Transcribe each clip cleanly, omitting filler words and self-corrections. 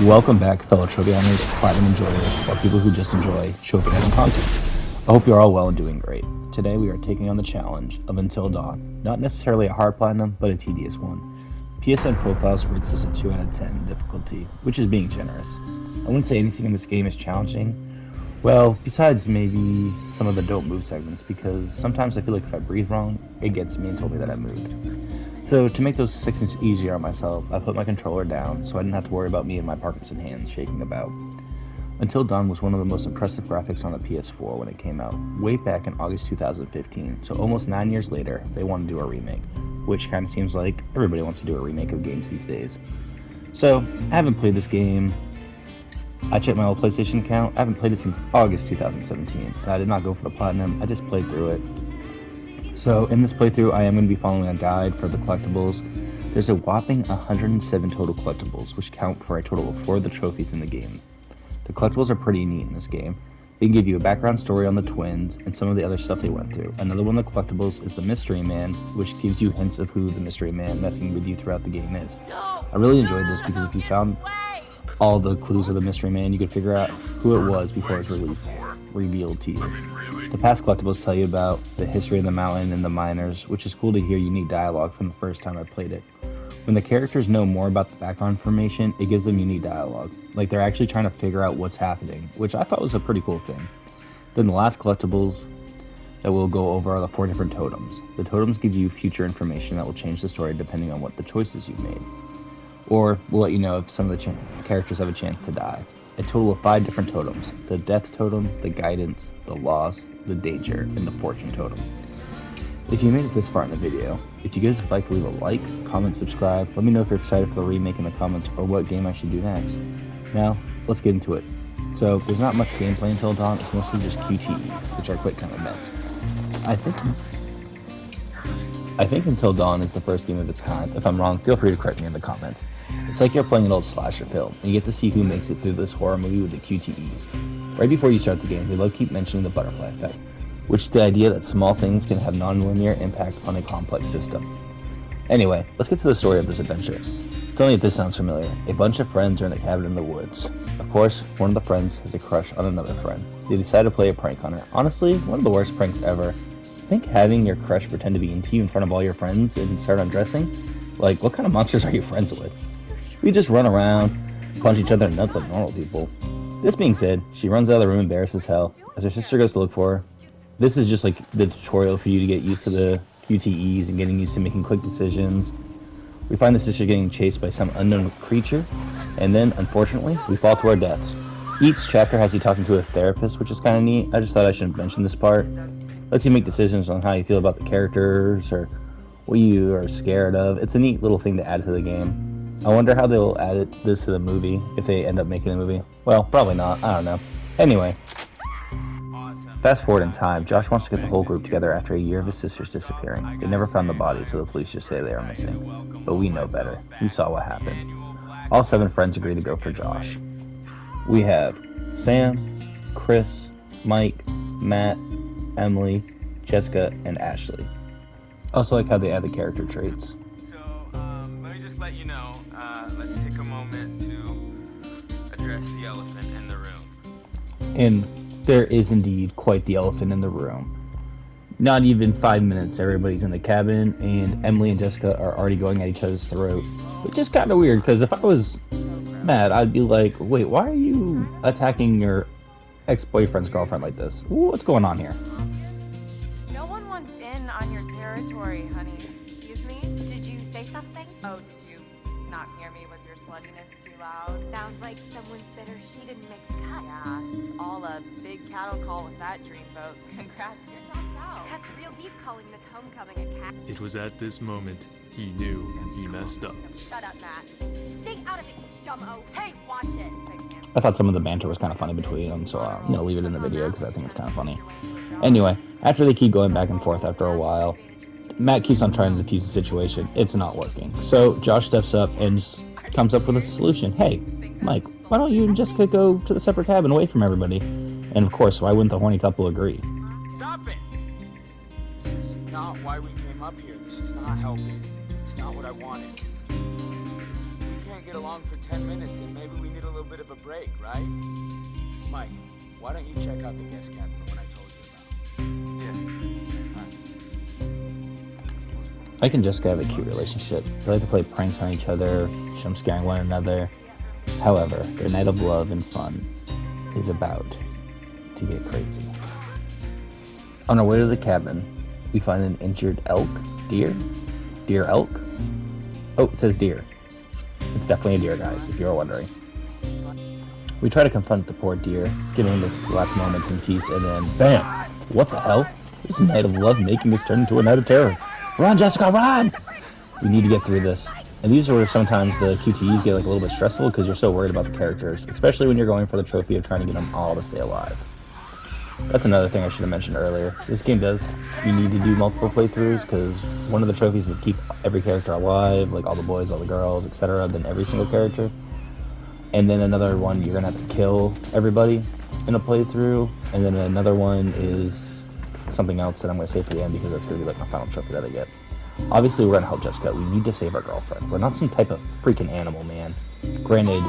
Welcome back, fellow trophy hunters, platinum enjoyers, or people who just enjoy trophy hunting content. I hope you're all well and doing great. Today we are taking on the challenge of Until Dawn. Not necessarily a hard platinum, but a tedious one. PSN Profiles rates this a 2 out of 10 in difficulty, which is being generous. I wouldn't say anything in this game is challenging. Well, besides maybe some of the don't move segments, because sometimes I feel like if I breathe wrong, it gets me and told me that I moved. So to make those sections easier on myself, I put my controller down so I didn't have to worry about me and my Parkinson hands shaking about. Until Dawn was one of the most impressive graphics on the PS4 when it came out, way back in August 2015, so almost 9 years later, they want to do a remake, which kind of seems like everybody wants to do a remake of games these days. So, I haven't played this game. I checked my old PlayStation account, I haven't played it since August 2017, and I did not go for the platinum, I just played through it. So in this playthrough, I am going to be following a guide for the collectibles. There's a whopping 107 total collectibles, which count for a total of 4 of the trophies in the game. The collectibles are pretty neat in this game. They can give you a background story on the twins and some of the other stuff they went through. Another one of the collectibles is the Mystery Man, which gives you hints of who the Mystery Man messing with you throughout the game is. I really enjoyed this because if you found all the clues of the Mystery Man, you could figure out who it was before it was revealed to you. The past collectibles tell you about the history of the mountain and the miners, which is cool to hear unique dialogue from the first time I played it. When the characters know more about the background information, it gives them unique dialogue. Like they're actually trying to figure out what's happening, which I thought was a pretty cool thing. Then the last collectibles that we'll go over are the 4 different totems. The totems give you future information that will change the story depending on what the choices you've made. Or we'll let you know if some of the characters have a chance to die. A total of 5 different totems: the death totem, the guidance, the loss, the danger, and the fortune totem. If you made it this far in the video, if you guys would like to leave a like, comment, subscribe, let me know if you're excited for the remake in the comments or what game I should do next. Now, let's get into it. So, there's not much gameplay Until Dawn, it's mostly just QTE, which are quick time events. I think Until Dawn is the first game of its kind. If I'm wrong, feel free to correct me in the comments. It's like you're playing an old slasher film, and you get to see who makes it through this horror movie with the QTEs. Right before you start the game, they love keep mentioning the butterfly effect, which is the idea that small things can have non-linear impact on a complex system. Anyway, let's get to the story of this adventure. Tell me if this sounds familiar. A bunch of friends are in a cabin in the woods. Of course, one of the friends has a crush on another friend. They decide to play a prank on her. Honestly, one of the worst pranks ever. I think having your crush pretend to be into you in front of all your friends and start undressing? Like, what kind of monsters are you friends with? We just run around, punch each other in nuts like normal people. This being said, she runs out of the room embarrassed as hell as her sister goes to look for her. This is just like the tutorial for you to get used to the QTEs and getting used to making quick decisions. We find the sister getting chased by some unknown creature, and then, unfortunately, we fall to our deaths. Each chapter has you talking to a therapist, which is kind of neat. I just thought I should mention this part. Lets you make decisions on how you feel about the characters or what you are scared of. It's a neat little thing to add to the game. I wonder how they'll add this to the movie, if they end up making a movie. Well, probably not, I don't know. Anyway, fast forward in time, Josh wants to get the whole group together after a year of his sister's disappearing. They never found the body, so the police just say they are missing. But we know better. We saw what happened. All 7 friends agree to go for Josh. We have Sam, Chris, Mike, Matt, Emily, Jessica, and Ashley. Also like how they add the character traits. Let me just let you know, let's take a moment to address the elephant in the room. And there is indeed quite the elephant in the room. Not even 5 minutes, everybody's in the cabin, and Emily and Jessica are already going at each other's throat. Which is kind of weird, because if I was mad, I'd be like, wait, why are you attacking your ex-boyfriend's girlfriend like this? What's going on here? No one wants in on your territory, honey. Excuse me? Did you say something? Oh, did you not hear me? Was your sluttiness too loud? Sounds like someone's bitter she didn't make the cut. Yeah, it's all a big cattle call with that dreamboat. Congrats, you're topped out. Cuts real deep calling Miss Homecoming a cat. It was at this moment he knew he messed up. Shut up, Matt. Stay out of it, you dumb oaf. Hey, watch it. I thought some of the banter was kind of funny between them, so I'm going to leave it in the video because I think it's kind of funny. Anyway, after they keep going back and forth after a while, Matt keeps on trying to defuse the situation. It's not working. So Josh steps up and just comes up with a solution. Hey, Mike, why don't you and Jessica go to the separate cabin away from everybody? And of course, why wouldn't the horny couple agree? Stop it! This is not why we came up here. This is not helping. It's not what I wanted. You can't get get along for 10 minutes and maybe we need a little bit of a break, right? Mike, why don't you check out the guest cabin when I told you about? Yeah. Mike and Jessica have a cute relationship. They like to play pranks on each other, jump scaring one another. However, their night of love and fun is about to get crazy. On our way to the cabin, we find an injured elk. Deer elk? Oh, it says deer. It's definitely a deer, guys, if you're wondering. We try to confront the poor deer, giving him his last moments in peace, and then BAM! What the hell? This night of love making us turn into a night of terror. Run, Jessica, run! We need to get through this. And these are where sometimes the QTEs get like a little bit stressful because you're so worried about the characters, especially when you're going for the trophy of trying to get them all to stay alive. That's another thing I should have mentioned earlier. This game does, you need to do multiple playthroughs because one of the trophies is to keep every character alive, like all the boys, all the girls, etc., then every single character. And then another one, you're going to have to kill everybody in a playthrough. And then another one is something else that I'm going to save for the end because that's going to be like my final trophy that I get. Obviously, we're going to help Jessica. We need to save our girlfriend. We're not some type of freaking animal, man. Granted,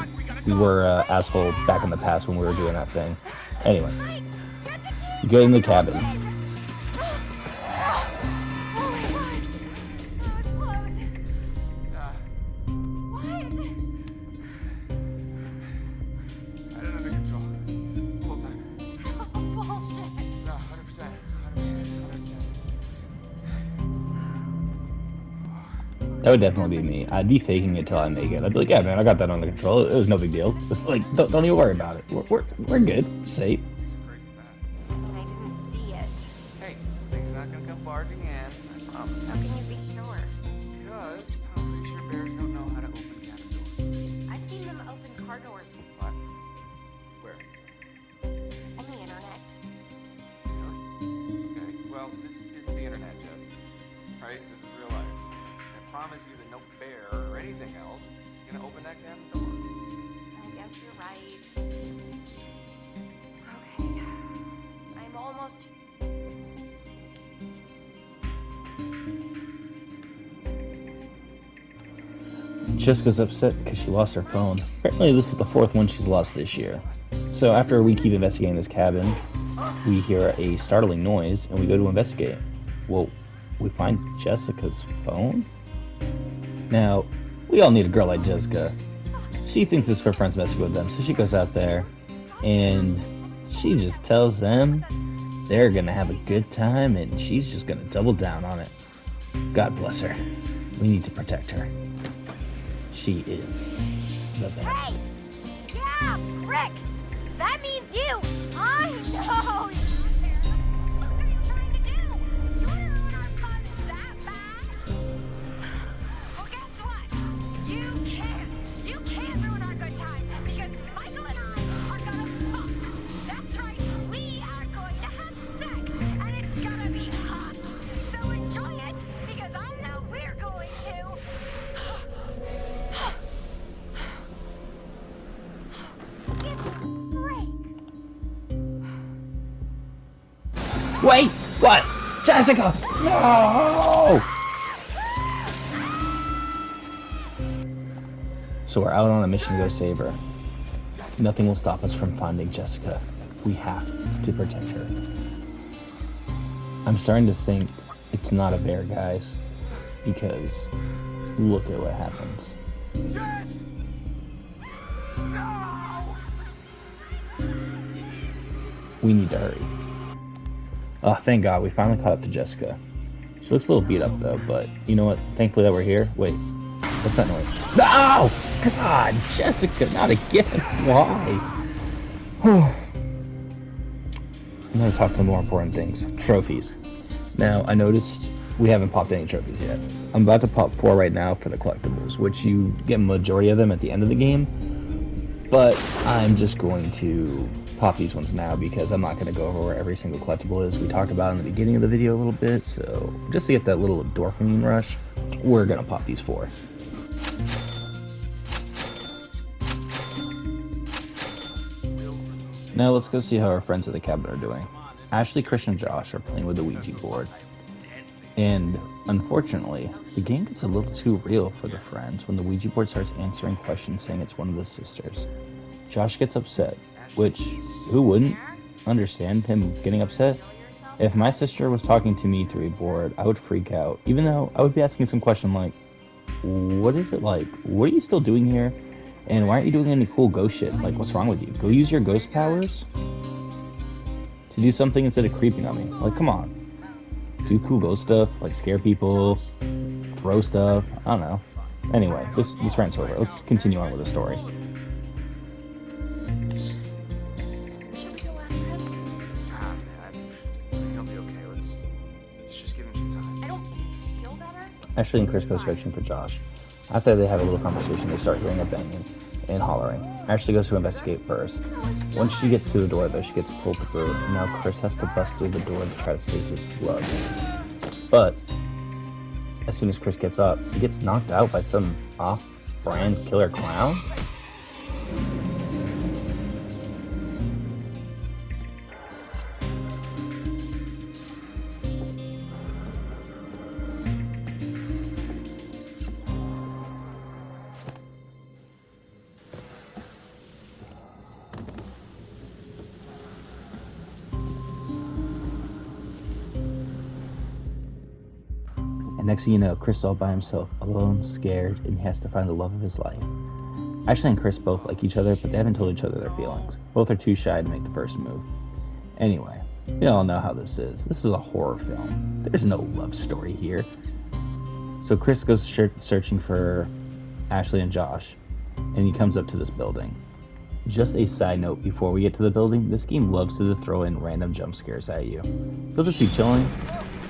we were asshole back in the past when we were doing that thing. Anyway. You get in the cabin. Oh my god! That was close. What? I had it under control. The whole time. Bullshit. No, 100%. That would definitely be me. I'd be faking it till I make it. I'd be like, yeah, man, I got that under control. It was no big deal. Like, don't even worry about it. We're good. Safe. I didn't see it. Hey, things are not gonna come barging in. I promise. How can you be sure? Because I'm pretty sure bears don't know how to open cabin doors. I've seen them open car doors What? Where? on the internet. Okay, well, this isn't the internet, Jess. Right? This is real life. I promise you that no bear or anything else is gonna open that cabin door. I guess you're right. Okay. I'm almost. Jessica's upset because she lost her phone. Apparently, this is the fourth one she's lost this year. So after we keep investigating this cabin, we hear a startling noise and we go to investigate. Well, we find Jessica's phone? Now, we all need a girl like Jessica. She thinks it's her friends messing with them, so she goes out there and she just tells them they're gonna have a good time and she's just gonna double down on it. God bless her. We need to protect her. She is the best. Hey! Yeah, Rex! That means you! I know! What are you trying to do? You want to ruin our fun that bad? Well, guess what? You can't! You can't ruin our good time because Michael and I are gonna fuck. That's right, we are going to have sex and it's gonna be hot. So enjoy it because I know we're going to. Give me a break. Wait! What? Jessica! No! So we're out on a mission to go save her. Nothing will stop us from finding Jessica. We have to protect her. I'm starting to think it's not a bear, guys, because look at what happens. Jess! No! We need to hurry. Oh, thank God, we finally caught up to Jessica. She looks a little beat up though, but you know what? Thankfully that we're here. Wait, what's that noise? No! God, Jessica, not again. Why? I'm gonna talk to the more important things. Trophies. Now, I noticed we haven't popped any trophies yet. I'm about to pop 4 right now for the collectibles, which you get a majority of them at the end of the game. But I'm just going to pop these ones now because I'm not going to go over where every single collectible is. We talked about it in the beginning of the video a little bit, so just to get that little dopamine rush, we're going to pop these 4. Now let's go see how our friends at the cabin are doing. Ashley, Christian, and Josh are playing with the Ouija board. And unfortunately, the game gets a little too real for the friends when the Ouija board starts answering questions saying it's one of the sisters. Josh gets upset, which, who wouldn't understand him getting upset? If my sister was talking to me through a board, I would freak out, even though I would be asking some question like, what is it like? What are you still doing here? And why aren't you doing any cool ghost shit? Like, what's wrong with you? Go use your ghost powers to do something instead of creeping on me. Like, come on. Do cool ghost stuff, like scare people, throw stuff. I don't know. Anyway, this rant's over. Let's continue on with the story. Should we go after him? God, man, he'll be okay. Let's just give him some time. I don't feel better. Ashley and Chris go searching for Josh. After they have a little conversation, they start hearing a banging and hollering. Ashley goes to investigate first. Once she gets to the door, though, she gets pulled through, and now Chris has to bust through the door to try to save his slug. But as soon as Chris gets up, he gets knocked out by some off-brand killer clown. And next thing you know, Chris is all by himself, alone, scared, and he has to find the love of his life. Ashley and Chris both like each other, but they haven't told each other their feelings. Both are too shy to make the first move. Anyway, you all know how this is. This is a horror film. There's no love story here. So Chris goes searching for Ashley and Josh, and he comes up to this building. Just a side note before we get to the building, this game loves to throw in random jump scares at you. You'll just be chilling,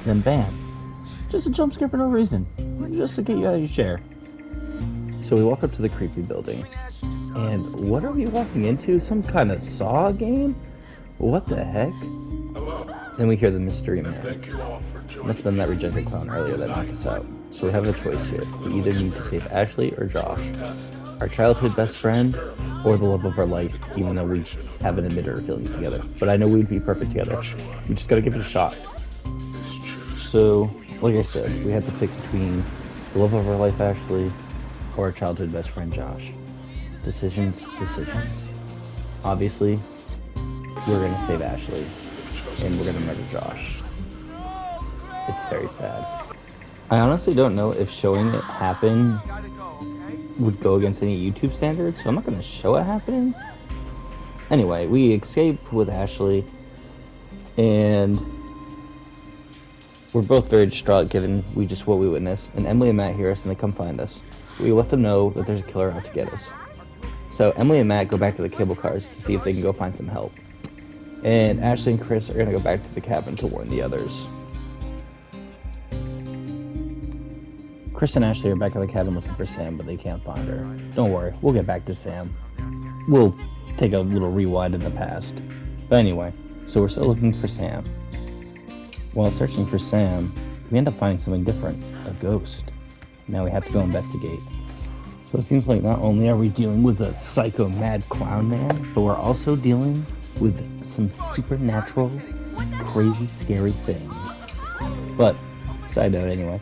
then bam. Just a jump scare for no reason, just to get you out of your chair. So we walk up to the creepy building, and what are we walking into? Some kind of Saw game? What the heck? Then we hear the mystery man. Must have been that rejected clown earlier that knocked us out. So we have a choice here. We either need to save Ashley or Josh, our childhood best friend, or the love of our life, even though we haven't admitted our feelings together. But I know we'd be perfect together. We just gotta give it a shot. So, like I said, we had to pick between the love of our life, Ashley, or our childhood best friend, Josh. Decisions. Obviously, we're gonna save Ashley, and we're gonna murder Josh. It's very sad. I honestly don't know if showing it happen would go against any YouTube standards, so I'm not gonna show it happening. Anyway, we escape with Ashley, and we're both very distraught given what we witnessed, and Emily and Matt hear us and they come find us. We let them know that there's a killer out to get us. So Emily and Matt go back to the cable cars to see if they can go find some help. And Ashley and Chris are gonna go back to the cabin to warn the others. Chris and Ashley are back at the cabin looking for Sam, but they can't find her. Don't worry, we'll get back to Sam. We'll take a little rewind in the past. But anyway, so we're still looking for Sam. While searching for Sam, we end up finding something different, a ghost. Now we have to go investigate. So it seems like not only are we dealing with a psycho mad clown man, but we're also dealing with some supernatural, crazy, scary things. But, side note anyway,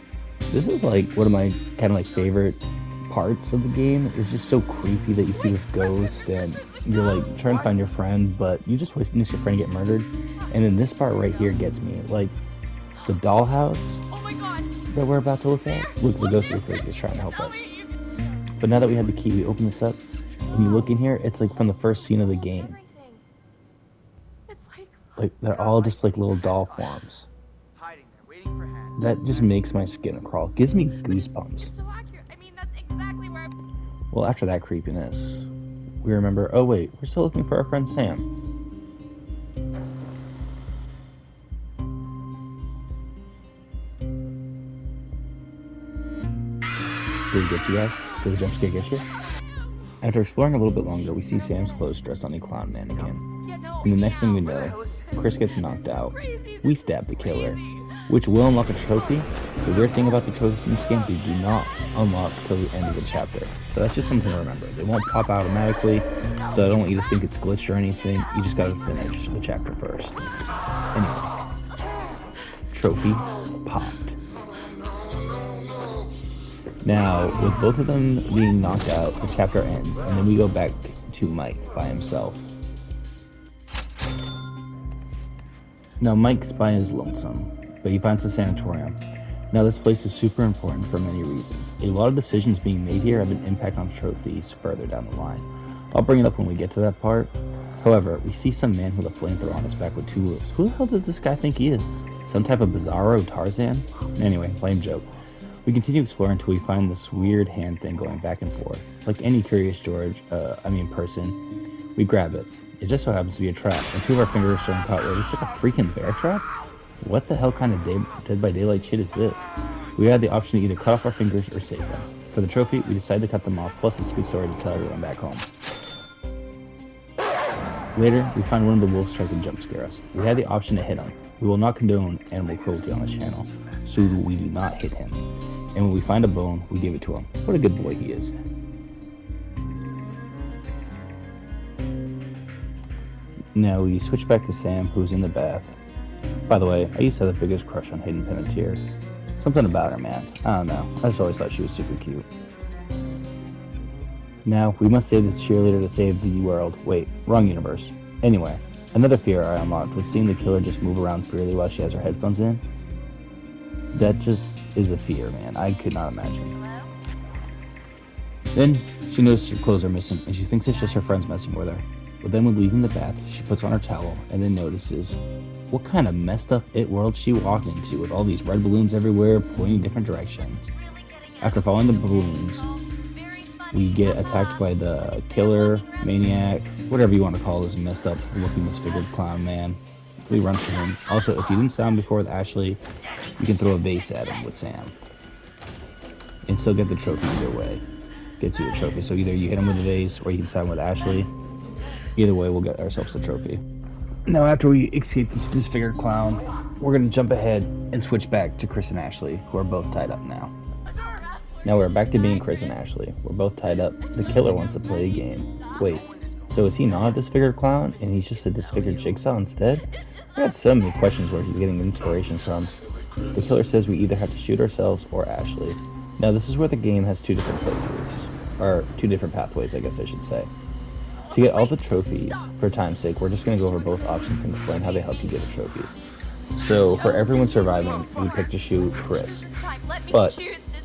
this is like one of my kind of like favorite parts of the game. It's just so creepy that you see this ghost and you're like trying to find your friend, but you just witness your friend get murdered. And then this part right here gets me. Like the dollhouse that we're about to look at. Look, the ghost is trying to help us. But now that we have the key, we open this up. When you look in here, it's like from the first scene of the game. Like they're all just like little doll forms. Hiding there, waiting for hands. That just makes my skin crawl. Gives me goosebumps. So accurate. I mean, that's exactly where Well, after that creepiness, we remember, oh wait, we're still looking for our friend Sam. Did it get you guys? Did the jump scare get you? After exploring a little bit longer, we see Sam's clothes dressed on a clown mannequin. And the next thing we know, Chris gets knocked out. We stab the killer, which will unlock a trophy. The weird thing about the trophies in this game, they do not unlock till the end of the chapter. So that's just something to remember. They won't pop automatically, so I don't want you to think it's glitched or anything. You just gotta finish the chapter first. Anyway, trophy popped. Now, with both of them being knocked out, the chapter ends, and then we go back to Mike by himself. Now, Mike's by his lonesome, but he finds the sanatorium. Now, this place is super important for many reasons. A lot of decisions being made here have an impact on trophies further down the line. I'll bring it up when we get to that part. However, we see some man with a flamethrower on his back with 2 roofs. Who the hell does this guy think he is? Some type of Bizarro Tarzan? Anyway, lame joke. We continue exploring until we find this weird hand thing going back and forth. Like any curious person, we grab it. It just so happens to be a trap, and 2 of our fingers are caught. It looks like a freaking bear trap? What the hell kind of Dead by Daylight shit is this? We had the option to either cut off our fingers or save them. For the trophy, we decided to cut them off, plus it's a good story to tell everyone back home. Later, we find one of the wolves tries to jump scare us. We had the option to hit him. We will not condone animal cruelty on this channel, so we do not hit him. And when we find a bone, we give it to him. What a good boy he is. Now we switch back to Sam, who's in the bath. By the way, I used to have the biggest crush on Hayden Panettiere. Something about her, man. I don't know. I just always thought she was super cute. Now, we must save the cheerleader to save the world. Wait, wrong universe. Anyway, another fear I unlocked was seeing the killer just move around freely while she has her headphones in. That just is a fear, man. I could not imagine. Then, she notices her clothes are missing, and she thinks it's just her friends messing with her. But then when leaving the bath, she puts on her towel, and then notices what kind of messed up world she walked into with all these red balloons everywhere pointing different directions. After following the balloons, we get attacked by the killer, maniac, whatever you want to call this messed up looking disfigured clown man. We run for him. Also, if you didn't sound before with Ashley, you can throw a vase at him with Sam. And still get the trophy either way. Gets you a trophy. So either you hit him with a vase or you can sound with Ashley. Either way, we'll get ourselves the trophy. Now, after we escape this disfigured clown, we're going to jump ahead and switch back to Chris and Ashley, who are both tied up now. Now we're back to being Chris and Ashley. We're both tied up. The killer wants to play a game. Wait, so is he not a disfigured clown and he's just a disfigured jigsaw instead? I got so many questions where he's getting inspiration from. The killer says we either have to shoot ourselves or Ashley. Now this is where the game has 2 different playthroughs. Or 2 different pathways, I guess I should say. To get all the trophies, for time's sake, we're just going to go over both options and explain how they help you get the trophies. So, for everyone surviving, we pick to shoot Chris. But,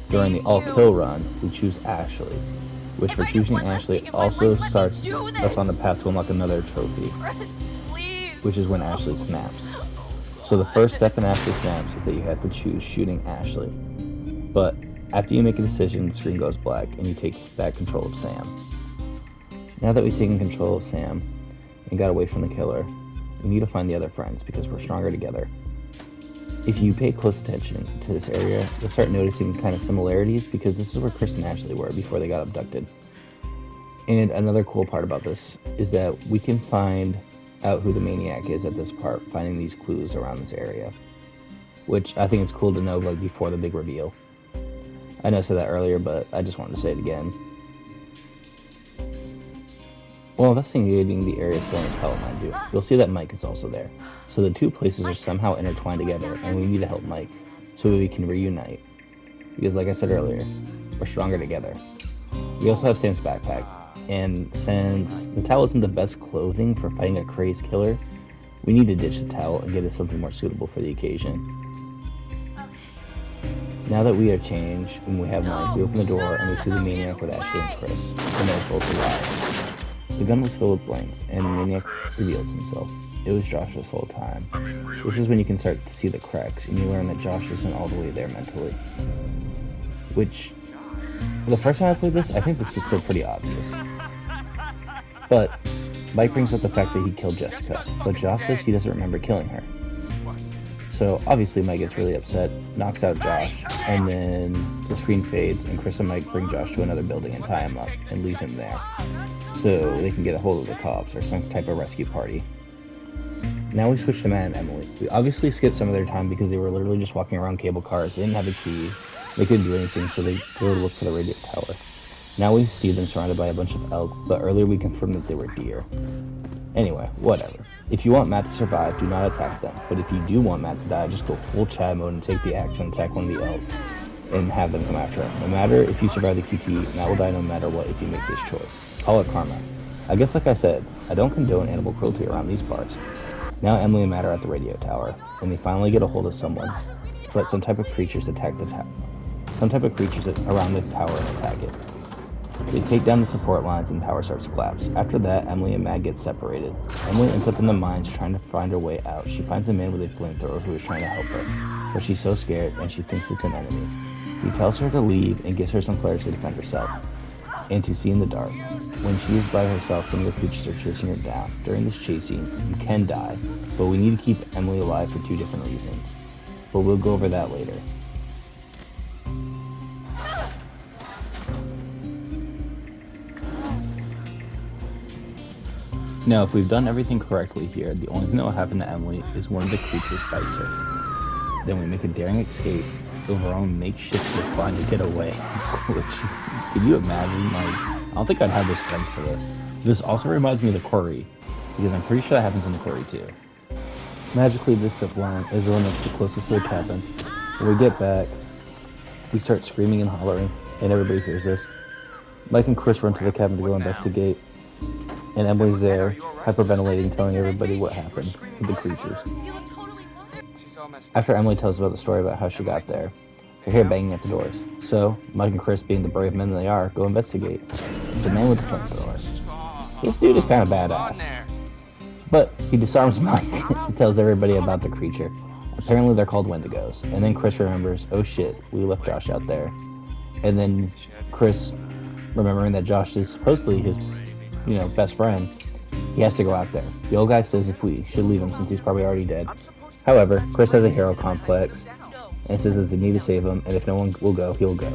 during the all-kill run, we choose Ashley, which for choosing Ashley also starts us on the path to unlock another trophy, which is when Ashley snaps. So the first step in Ashley snaps is that you have to choose shooting Ashley. But, after you make a decision, the screen goes black and you take back control of Sam. Now that we've taken control of Sam and got away from the killer, we need to find the other friends because we're stronger together. If you pay close attention to this area, you'll start noticing kind of similarities because this is where Chris and Ashley were before they got abducted. And another cool part about this is that we can find out who the maniac is at this part, finding these clues around this area. Which I think it's cool to know like before the big reveal. I know I said that earlier, but I just wanted to say it again. While investigating the area still in Hell, mind you, you'll see that Mike is also there. So the 2 places are somehow intertwined together, and we need to help Mike so we can reunite. Because like I said earlier, we're stronger together. We also have Sam's backpack, and since the towel isn't the best clothing for fighting a crazed killer, we need to ditch the towel and get it something more suitable for the occasion. Now that we are changed and we have Mike, we open the door and we see the maniac with Ashley and Chris, and they're both alive. The gun was filled with blanks, and the maniac reveals himself. It was Josh this whole time. This is when you can start to see the cracks, and you learn that Josh isn't all the way there mentally. Which, the first time I played this, I think this was still pretty obvious. But, Mike brings up the fact that he killed Jessica, but Josh says he doesn't remember killing her. So, obviously Mike gets really upset, knocks out Josh, and then the screen fades, and Chris and Mike bring Josh to another building and tie him up, and leave him there. So they can get a hold of the cops or some type of rescue party. Now we switch to Matt and Emily. We obviously skipped some of their time because they were literally just walking around cable cars. They didn't have a key. They couldn't do anything, so they go to look for the radio tower. Now we see them surrounded by a bunch of elk, but earlier we confirmed that they were deer. Anyway, whatever. If you want Matt to survive, do not attack them. But if you do want Matt to die, just go full Chad mode and take the axe and attack one of the elk. and have them come after him. No matter if you survive the QT, Matt will die no matter what if you make this choice. Call it karma. I guess like I said, I don't condone animal cruelty around these parts. Now Emily and Matt are at the radio tower, and they finally get a hold of someone, but some type of creatures attack the tower. Some type of creatures around the tower and attack it. They take down the support lines and the tower starts to collapse. After that, Emily and Matt get separated. Emily ends up in the mines trying to find her way out. She finds a man with a flamethrower who is trying to help her, but she's so scared and she thinks it's an enemy. He tells her to leave and gives her some flares to defend herself and to see in the dark. When she is by herself, some of the creatures are chasing her down. During this chasing, you can die, but we need to keep Emily alive for 2 different reasons. But we'll go over that later. Now, if we've done everything correctly here, the only thing that will happen to Emily is one of the creatures bites her. Then we make a daring escape over our own makeshift zip line to get away. Which, can you imagine? I don't think I'd have the strength for this. This also reminds me of the quarry, because I'm pretty sure that happens in the quarry too. Magically, this zip line is running up the closest to the cabin. When we get back, we start screaming and hollering, and everybody hears us. Mike and Chris run to the cabin to go investigate. And Emily's there, hyperventilating, telling everybody what happened with the creatures. After Emily tells about the story about how she got there, they hear banging at the doors. So, Mike and Chris, being the brave men they are, go investigate. It's the man with the flamethrower. This dude is kind of badass. But he disarms Mike and tells everybody about the creature. Apparently they're called Wendigos. And then Chris remembers, oh shit, we left Josh out there. And then Chris, remembering that Josh is supposedly his best friend, he has to go out there. The old guy says if we should leave him since he's probably already dead. However, Chris has a hero complex and says that they need to save him, and if no one will go, he'll go.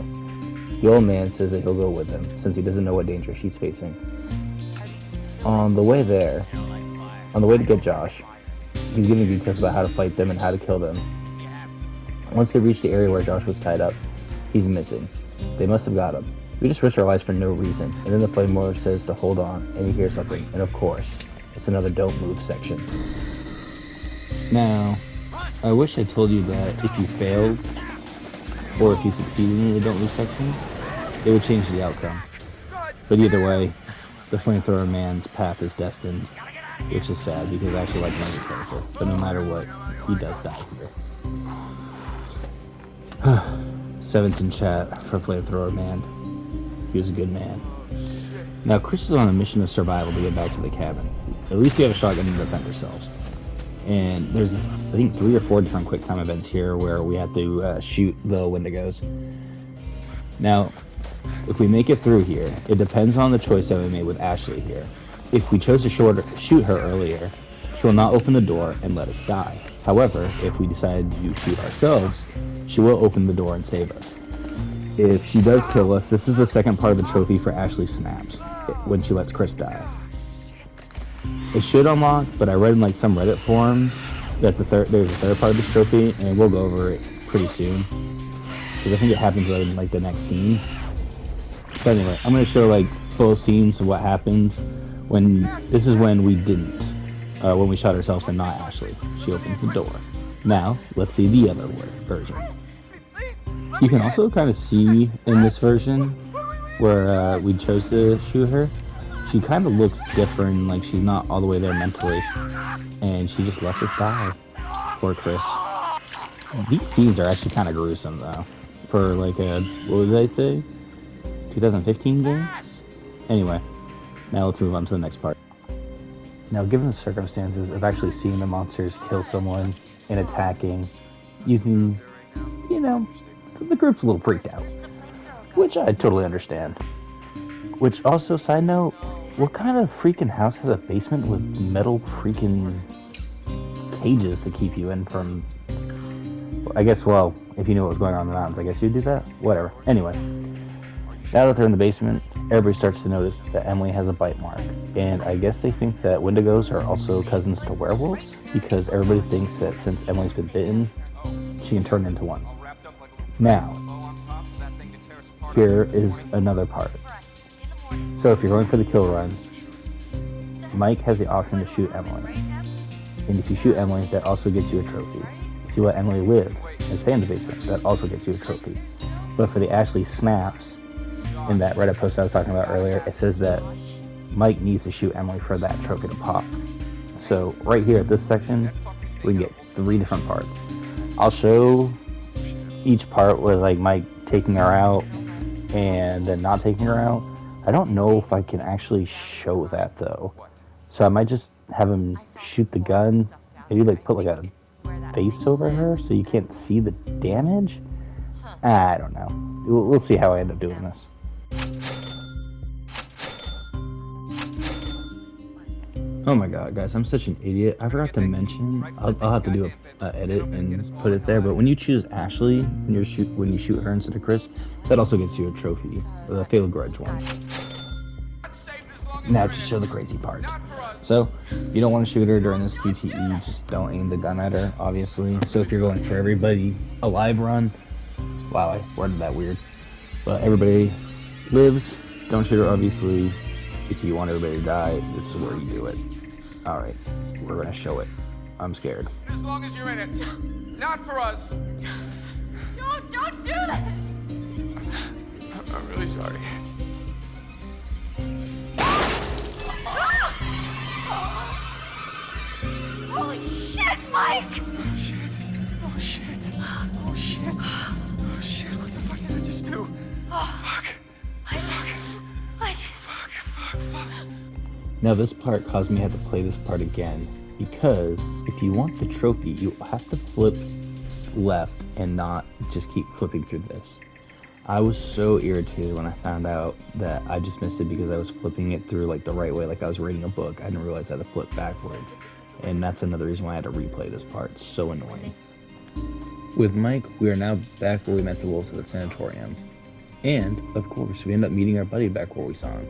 The old man says that he'll go with him since he doesn't know what danger she's facing. On the way to get Josh, he's giving details about how to fight them and how to kill them. Once they reach the area where Josh was tied up, he's missing. They must have got him. We just risk our lives for no reason, and then the flamethrower says to hold on, and you hear something, and of course, it's another don't move section. Now, I wish I told you that if you failed, or if you succeeded in the don't move section, it would change the outcome. But either way, the flamethrower man's path is destined, which is sad because I actually like Mike's character, but no matter what, he does die here. 7's in chat for flamethrower man. He was a good man. Now, Chris is on a mission of survival to get back to the cabin. At least you have a shotgun to defend yourselves. And there's, I think, 3 or 4 different quick time events here where we have to shoot the Wendigos. Now, if we make it through here, it depends on the choice that we made with Ashley here. If we chose to shoot her earlier, she will not open the door and let us die. However, if we decide to shoot ourselves, she will open the door and save us. If she does kill us, this is the second part of the trophy for Ashley Snaps, when she lets Chris die. It should unlock, but I read in some Reddit forums that there's a third part of this trophy, and we'll go over it pretty soon. Because I think it happens right in the next scene. But anyway, I'm going to show full scenes of what happens when, this is when we didn't, when we shot ourselves and not Ashley. She opens the door. Now, let's see the other version. You can also kind of see in this version where we chose to shoot her, she kind of looks different, she's not all the way there mentally, and she just lets us die. Poor Chris. These scenes are actually kind of gruesome though, for what did I say? 2015 game? Anyway, now let's move on to the next part. Now, given the circumstances of actually seeing the monsters kill someone and attacking, you can, the group's a little freaked out, which I totally understand. Which also, side note, what kind of freaking house has a basement with metal freaking cages to keep you in from, I guess, well, if you knew what was going on in the mountains, I guess you'd do that? Whatever. Anyway, now that they're in the basement, everybody starts to notice that Emily has a bite mark. And I guess they think that Wendigos are also cousins to werewolves, because everybody thinks that since Emily's been bitten, she can turn into one. Now, here is another part. So if you're going for the kill run, Mike has the option to shoot Emily. And if you shoot Emily, that also gets you a trophy. If you let Emily live and stay in the basement, that also gets you a trophy. But for the Ashley snaps, in that Reddit post I was talking about earlier, it says that Mike needs to shoot Emily for that trophy to pop. So right here at this section, we can get 3 different parts. I'll show each part with like Mike taking her out and then not taking her out. I don't know if I can actually show that though. So I might just have him shoot the gun, maybe like put like a face over her so you can't see the damage. I don't know. We'll see how I end up doing this. Oh my god, guys, I'm such an idiot. I forgot to mention, I'll have to do a edit and put it there, but when you choose Ashley, when you shoot her instead of Chris, that also gets you a trophy, the Fatal Grudge one. Now to show the crazy part. So, you don't want to shoot her during this QTE, just don't aim the gun at her, obviously. So if you're going for everybody alive run, wow, I worded that weird. But everybody lives, don't shoot her, obviously. If you want everybody to die, this is where you do it. Alright, we're gonna show it. I'm scared. As long as you're in it. Not for us. Don't do that! I'm really sorry. Holy shit, Mike! Oh shit. Oh shit. Oh shit. Oh shit. What the fuck did I just do? Fuck. Now this part caused me to have to play this part again, because if you want the trophy, you have to flip left and not just keep flipping through this. I was so irritated when I found out that I just missed it because I was flipping it through like the right way, like I was reading a book. I didn't realize I had to flip backwards. And that's another reason why I had to replay this part. It's so annoying. With Mike, we are now back where we met the wolves at the sanatorium. And, of course, we end up meeting our buddy back where we saw him.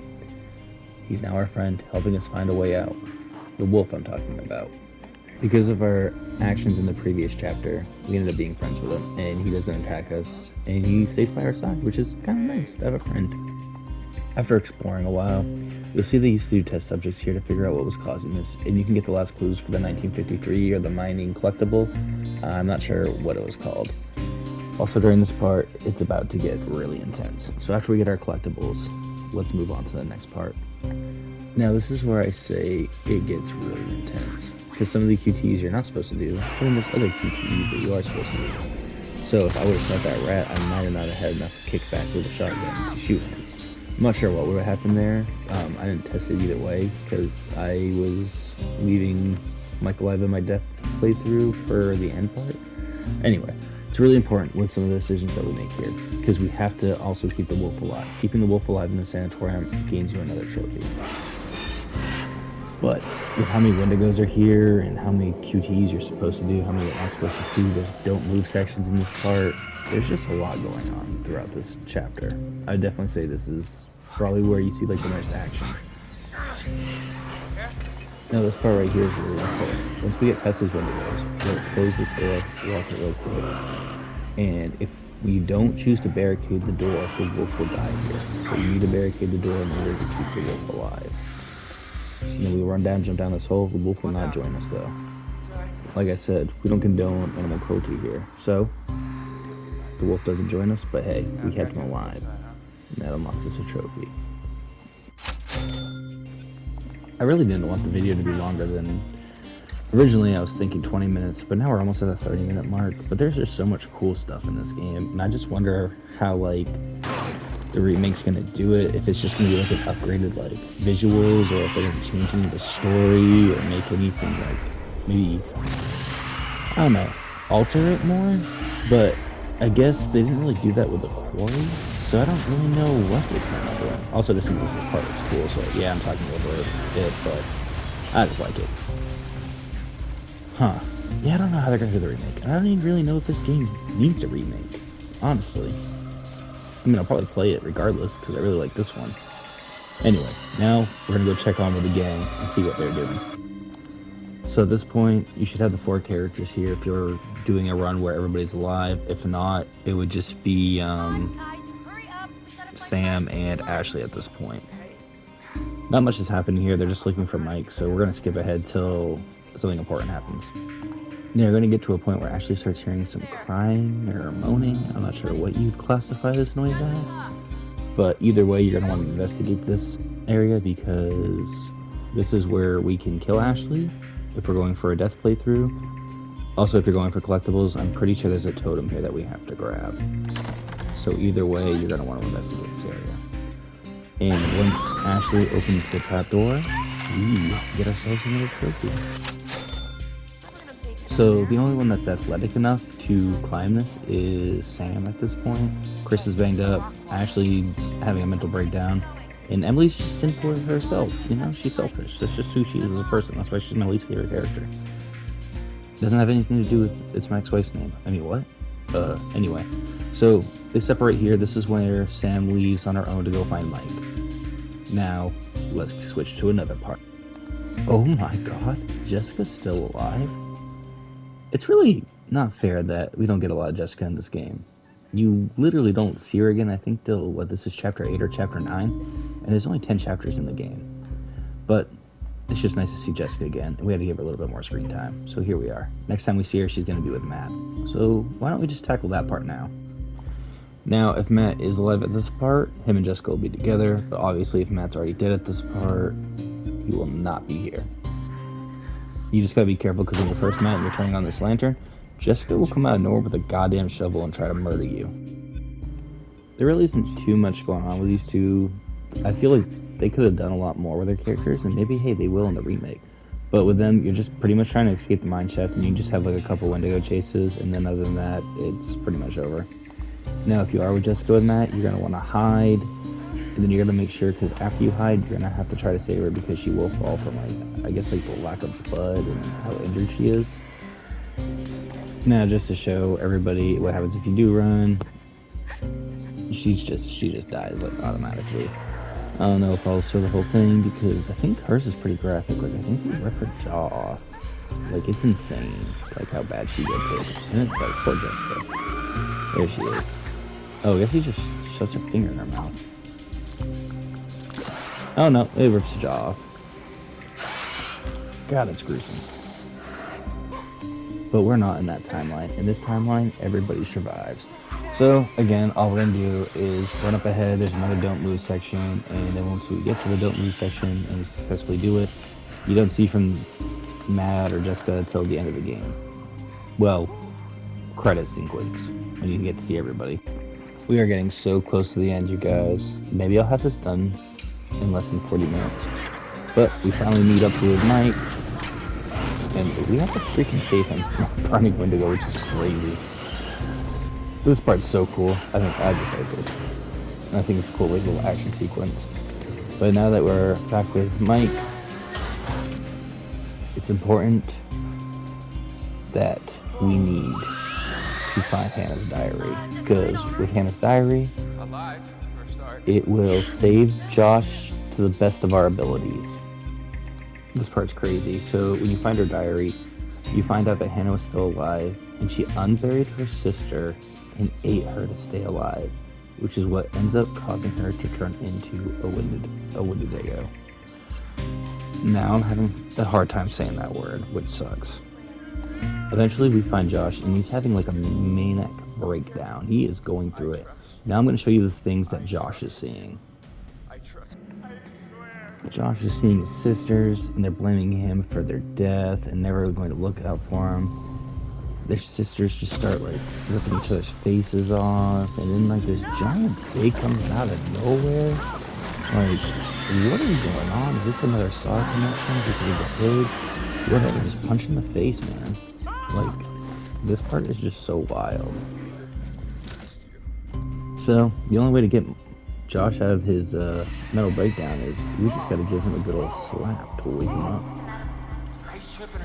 He's now our friend, helping us find a way out. The wolf I'm talking about. Because of our actions in the previous chapter, we ended up being friends with him, and he doesn't attack us, and he stays by our side, which is kind of nice to have a friend. After exploring a while, you'll see they used to do test subjects here to figure out what was causing this, and you can get the last clues for the 1953 or the mining collectible. I'm not sure what it was called. Also during this part, it's about to get really intense. So after we get our collectibles, let's move on to the next part. Now this is where I say it gets really intense, because some of the QTEs you're not supposed to do, but then there's other QTEs that you are supposed to do. So if I would have shot that rat, I might have not had enough kickback with a shotgun to shoot him. I'm not sure what would have happened there. I didn't test it either way, because I was leaving Mike alive in my death playthrough for the end part. Anyway, it's really important with some of the decisions that we make here, because we have to also keep the wolf alive. Keeping the wolf alive in the sanatorium gains you another trophy. But with how many Wendigos are here and how many QTs you're supposed to do, how many you're not supposed to do, there's don't move sections in this part, there's just a lot going on throughout this chapter. I would definitely say this is probably where you see like the most action. Now this part right here is really important. Once we get past these Wendigos, we'll close this door, lock it real quick. And if we don't choose to barricade the door, the wolf will die here. So you need to barricade the door in order to keep the wolf alive. And then we run down, jump down this hole. The wolf will not join us though. Like I said, we don't condone animal cruelty here. So, the wolf doesn't join us, but hey, we kept him alive. And that unlocks us a trophy. I really didn't want the video to be longer than... Originally I was thinking 20 minutes, but now we're almost at the 30-minute mark. But there's just so much cool stuff in this game, and I just wonder how, like, the remake's gonna do it, if it's just gonna be like an upgraded like visuals, or if they're gonna change any of the story or make anything like maybe, I don't know, alter it more. But I guess they didn't really do that with the quarry, so I don't really know what they plan on doing. Also, this part is cool, so yeah, I'm talking over it, but I just like it. Huh. Yeah, I don't know how they're gonna do the remake. I don't even really know if this game needs a remake, honestly. I mean, I'll probably play it regardless, because I really like this one. Anyway, now we're going to go check on with the gang and see what they're doing. So at this point, you should have the 4 characters here if you're doing a run where everybody's alive. If not, it would just be Sam and Ashley at this point. Not much has happened here. They're just looking for Mike, so we're going to skip ahead till something important happens. Now you're going to get to a point where Ashley starts hearing some crying or moaning. I'm not sure what you'd classify this noise as. But either way, you're going to want to investigate this area because this is where we can kill Ashley if we're going for a death playthrough. Also, if you're going for collectibles, I'm pretty sure there's a totem here that we have to grab. So either way, you're going to want to investigate this area. And once Ashley opens the trapdoor, we get ourselves another trophy. So the only one that's athletic enough to climb this is Sam at this point. Chris is banged up, Ashley's having a mental breakdown, and Emily's just simple herself, you know, she's selfish. That's just who she is as a person. That's why she's my least favorite character. Doesn't have anything to do with it's my ex-wife's name. I mean, what? Anyway. So they separate here. This is where Sam leaves on her own to go find Mike. Now, let's switch to another part. Oh my god, Jessica's still alive? It's really not fair that we don't get a lot of Jessica in this game. You literally don't see her again, I think, till, this is chapter 8 or chapter 9? And there's only 10 chapters in the game. But it's just nice to see Jessica again, and we had to give her a little bit more screen time. So here we are. Next time we see her, she's going to be with Matt. So why don't we just tackle that part now? Now, if Matt is alive at this part, him and Jessica will be together. But obviously, if Matt's already dead at this part, he will not be here. You just gotta be careful because when you're first met and you're turning on this lantern, Jessica will come out of nowhere with a goddamn shovel and try to murder you. There really isn't too much going on with these two. I feel like they could have done a lot more with their characters, and maybe, hey, they will in the remake. But with them, you're just pretty much trying to escape the mine shaft, and you just have like a couple Wendigo chases, and then other than that, it's pretty much over. Now, if you are with Jessica and Matt, you're gonna want to hide, and then you're gonna make sure, because after you hide, you're gonna have to try to save her because she will fall from, like, I guess, like the lack of blood and how injured she is. Now, just to show everybody what happens if you do run, she just dies, like, automatically. I don't know if I'll show the whole thing because I think hers is pretty graphic. Like, I think they rip her jaw off. Like, it's insane, like, how bad she gets it. And it says, poor Jessica. There she is. Oh, I guess he just shoves her finger in her mouth. Oh no, it rips the jaw off. God, it's gruesome. But we're not in that timeline. In this timeline, everybody survives. So, again, all we're going to do is run up ahead. There's another don't move section. And then once we get to the don't move section and we successfully do it, you don't see from Matt or Jessica until the end of the game. Well, credits sequence, when you get to see everybody. We are getting so close to the end, you guys. Maybe I'll have this done in less than 40 minutes. But we finally meet up with Mike. And we have to freaking save him from a burning Wendigo, which is crazy. This part's so cool. I just like it. And I think it's a cool little action sequence. But now that we're back with Mike, it's important that we need to find Hannah's diary. Because with Hannah's diary, Alive, for a start. it will save Josh to the best of our abilities. This part's crazy. So when you find her diary, you find out that Hannah was still alive, and she unburied her sister and ate her to stay alive, which is what ends up causing her to turn into a Wendigo. Now I'm having a hard time saying that word, which sucks. Eventually we find Josh, and he's having like a manic breakdown. He is going through it. Now I'm going to show you the things that Josh is seeing. Josh is seeing his sisters, and they're blaming him for their death and never going to look out for him. Their sisters just start like ripping each other's faces off, and then like this giant pig comes out of nowhere. Like, what is going on? Is this another Saw connection because of the pig? Whatever, just punch in the face, man. Like, this part is just so wild. So, the only way to get Josh out of his mental breakdown is we just gotta give him a good old slap to wake him up.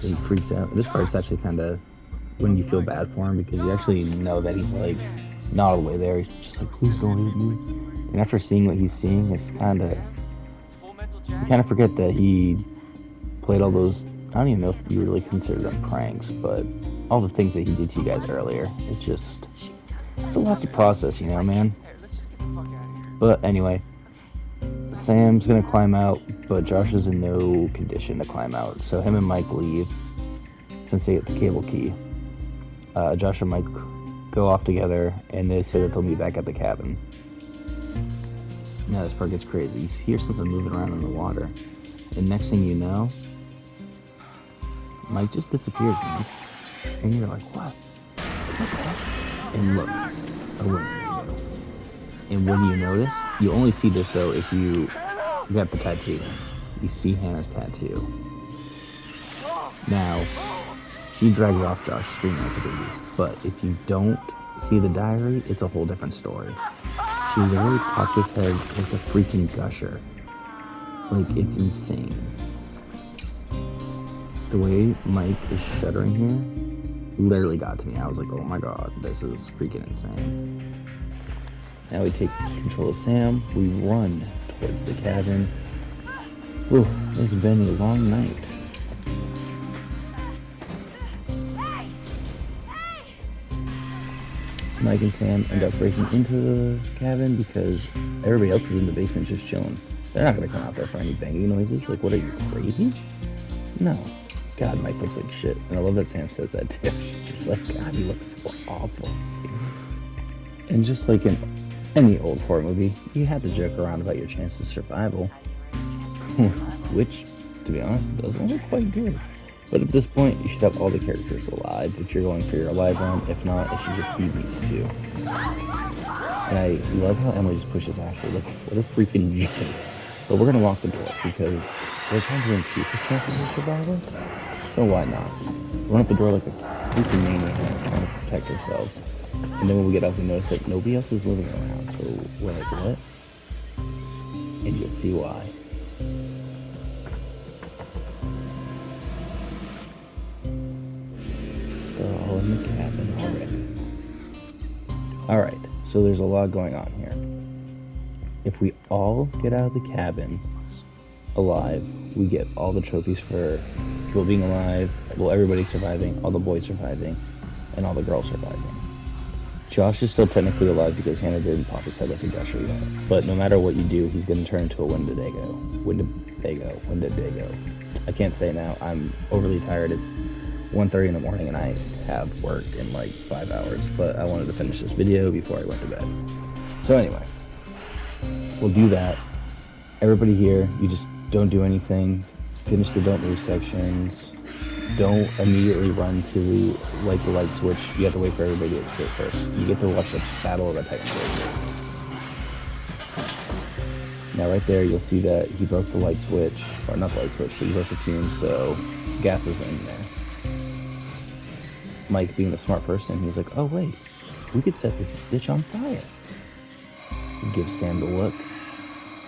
So he freaks out. This part's actually kind of when you feel bad for him because you actually know that he's like not all the way there. He's just like, please don't hit me. And after seeing what he's seeing, it's kind of, you kind of forget that he played all those, I don't even know if you really consider them pranks, but all the things that he did to you guys earlier. It's a lot to process, you know, man. But anyway, Sam's gonna climb out, but Josh is in no condition to climb out. So him and Mike leave since they get the cable key. Josh and Mike go off together, and they say that they'll meet back at the cabin. Now this part gets crazy. You hear something moving around in the water, and next thing you know, Mike just disappears, man. And you're like, what? What the heck? And look, a woman. And when you notice, you only see this though if you got the tattoo. You see Hannah's tattoo. Now, she drags off Josh screaming like a baby. But if you don't see the diary, it's a whole different story. She literally pops his head like a freaking gusher. Like, it's insane. The way Mike is shuddering here literally got to me. I was like, oh my god, this is freaking insane. Now we take control of Sam. We run towards the cabin. Whew, it's been a long night. Mike and Sam end up breaking into the cabin because everybody else is in the basement just chilling. They're not gonna come out there for any banging noises. Like, what are you, crazy? No. God, Mike looks like shit. And I love that Sam says that too. She's just like, God, he looks so awful. And just like in any old horror movie, you had to joke around about your chances of survival. Which, to be honest, doesn't look quite good. But at this point, you should have all the characters alive if you're going for your alive run. If not, it should just be these two. And I love how Emily just pushes Ashley. Look, what a freaking joke. But we're going to lock the door because we're trying to increase the chances of survival. So why not? Run up the door like a freaking maniac trying to protect ourselves. And then when we get up, we notice that nobody else is living around. So we're like, what? And you'll see why. They're all in the cabin already. Alright, so there's a lot going on here. If we all get out of the cabin alive, we get all the trophies for people being alive, well, everybody surviving, all the boys surviving, and all the girls surviving. Josh is still technically alive because Hannah didn't pop his head like a gusher yet. But no matter what you do, he's going to turn into a Wendigo. I can't say now. I'm overly tired. It's 1:30 in the morning and I have worked in like 5 hours. But I wanted to finish this video before I went to bed. So anyway, we'll do that. Everybody here, you just don't do anything. Finish the don't move sections. Don't immediately run to like the light switch. You have to wait for everybody to escape first. You get to watch the battle of the Titans. Now right there, you'll see that he broke the light switch, or not the light switch, but he broke the fuse, so gas is in there. Mike, being the smart person, he's like, oh wait, we could set this bitch on fire. He gives Sam the look.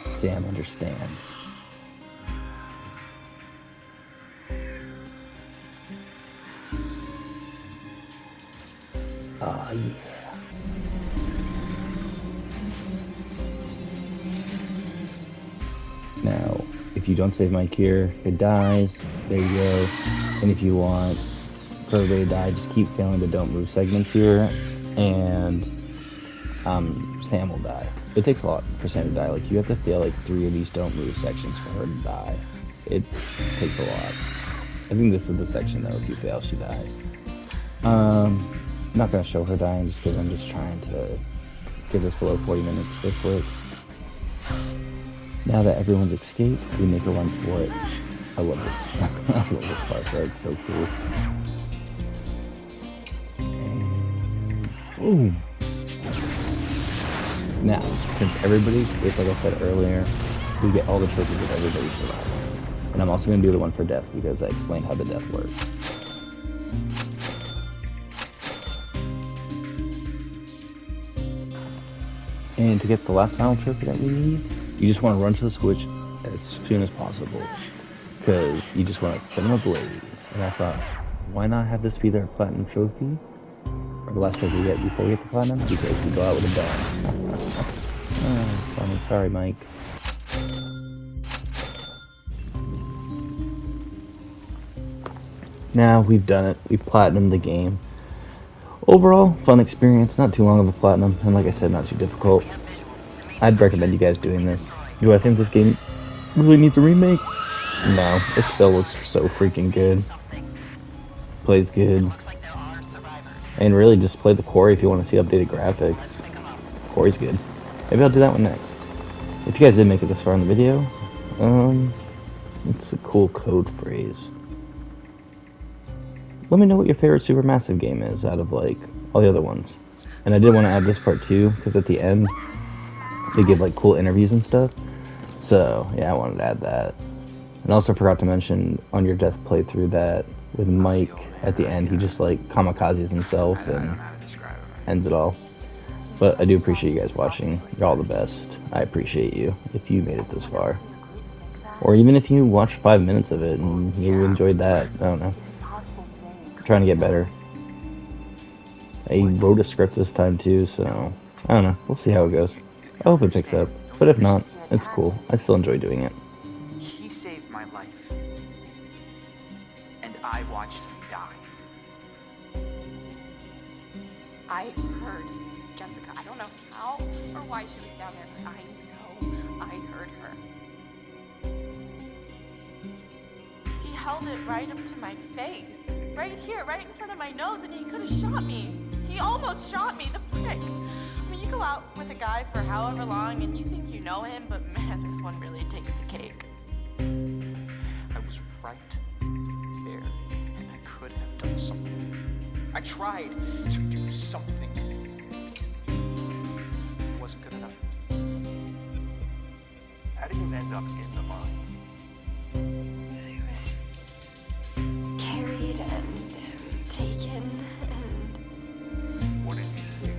Sam understands. Ah, yeah. Now, if you don't save Mike here, it dies. There you go. And if you want for everybody to die, just keep failing the don't move segments here, and Sam will die. It takes a lot for Sam to die. Like, you have to fail like 3 of these don't move sections for her to die. It takes a lot. I think this is the section though. If you fail, she dies. I'm not gonna show her dying just because I'm just trying to get this below 40 minutes real quick. Now that everyone's escaped, we make a run for it. I love this. I love this part, right? It's so cool. And boom. Now, since everybody escaped, like I said earlier, we get all the trophies of everybody surviving. And I'm also going to do the one for death because I explained how the death works. And to get the last final trophy that we need, you just want to run to the switch as soon as possible. Because you just want to set them ablaze. And I thought, why not have this be their platinum trophy? Or the last trophy we get before we get the platinum? Because we go out with a bang. Oh, funny. Sorry, Mike. Now we've done it. We've platinumed the game. Overall, fun experience. Not too long of a platinum. And like I said, not too difficult. I'd recommend you guys doing this. Do I think this game really needs a remake? No. It still looks so freaking good. Plays good. And really, just play the Quarry if you want to see updated graphics. Quarry's good. Maybe I'll do that one next. If you guys did make it this far in the video, it's a cool code phrase. Let me know what your favorite Supermassive game is out of like all the other ones. And I did want to add this part too, because at the end they give like cool interviews and stuff. So yeah, I wanted to add that. And also forgot to mention on your death playthrough that with Mike at the end, he just like kamikazes himself and ends it all. But I do appreciate you guys watching. You're all the best. I appreciate you if you made it this far. Or even if you watched 5 minutes of it and you enjoyed that. I don't know. I'm trying to get better. I wrote a script this time too, so I don't know. We'll see how it goes. I hope it picks up. But if not, it's cool. I still enjoy doing it. He saved my life. And I watched him die. I heard Jessica. I don't know how or why she was down there, but I know I heard her. He held it right up to my face. Right here, right in front of my nose, and he could have shot me. He almost shot me, the prick. I mean, you go out with a guy for however long and you think you know him, but man, this one really takes the cake. I was right there, and I could have done something. I tried to do something. It wasn't good enough. How did you end up in the mine? I was carried and taken, and What did you do?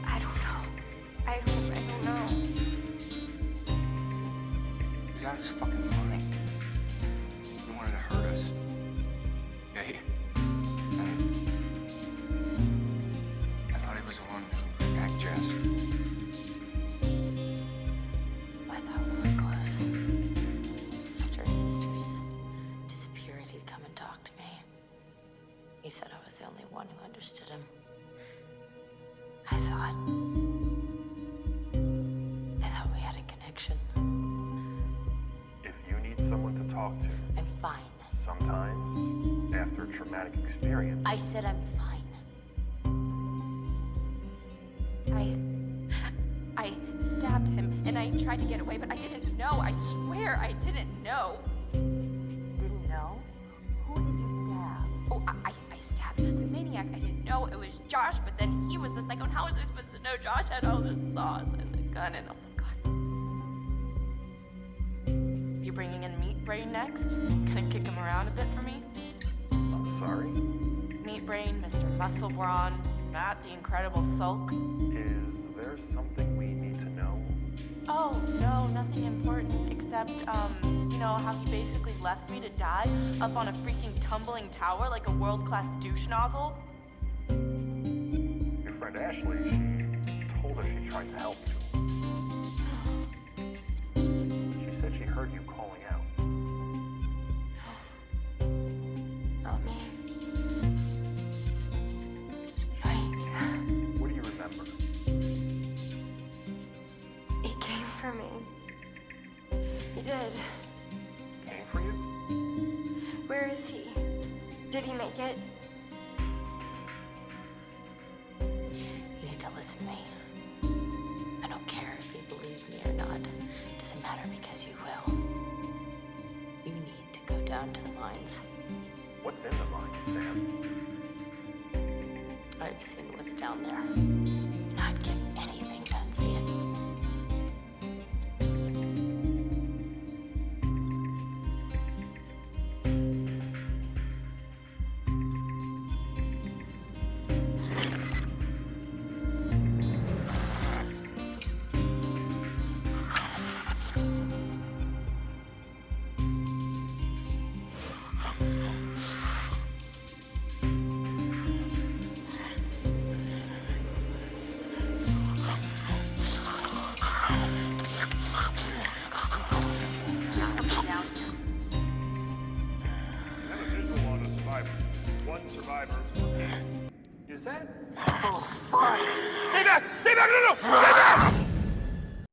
I don't know. I don't know. He was out of his fucking mind. He wanted to hurt us. Yeah, I thought he was the one who attacked Jess. I thought we were close. After his sister's disappearance, he'd come and talk to me. He said I was the only one who understood him. I thought we had a connection. If you need someone to talk to, I'm fine. sometimes, after a traumatic experience, I said I'm fine. I stabbed him and I tried to get away, but I didn't know. I swear I didn't know. Didn't know? Who did you stab? Oh, I stabbed the maniac. I didn't know it was Josh, but then he was the psycho. And how was I supposed to know Josh had all this sauce and the gun and oh my god. You bringing in Meat Brain next? Gonna kick him around a bit for me? I'm sorry, Meat Brain, Mr. Muscle Brawn, Matt the Incredible Sulk. is there something we need to know? Oh, no, nothing important except, you know, how he basically left me to die up on a freaking tumbling tower like a world-class douche nozzle? Your friend Ashley, she told us she tried to help you. She said she heard you calling out. Not me. Mike. What do you remember? He came for me. He did. Came for you? Where is he? Did he make it? You need to listen to me. I don't care if you believe me or not. Doesn't matter because you will. You need to go down to the mines. What's in the mine, Sam? I've seen what's down there. And I'd give anything to unsee it. One survivor. Is that? Oh, fuck! Stay back! Stay back! No, no! Stay back!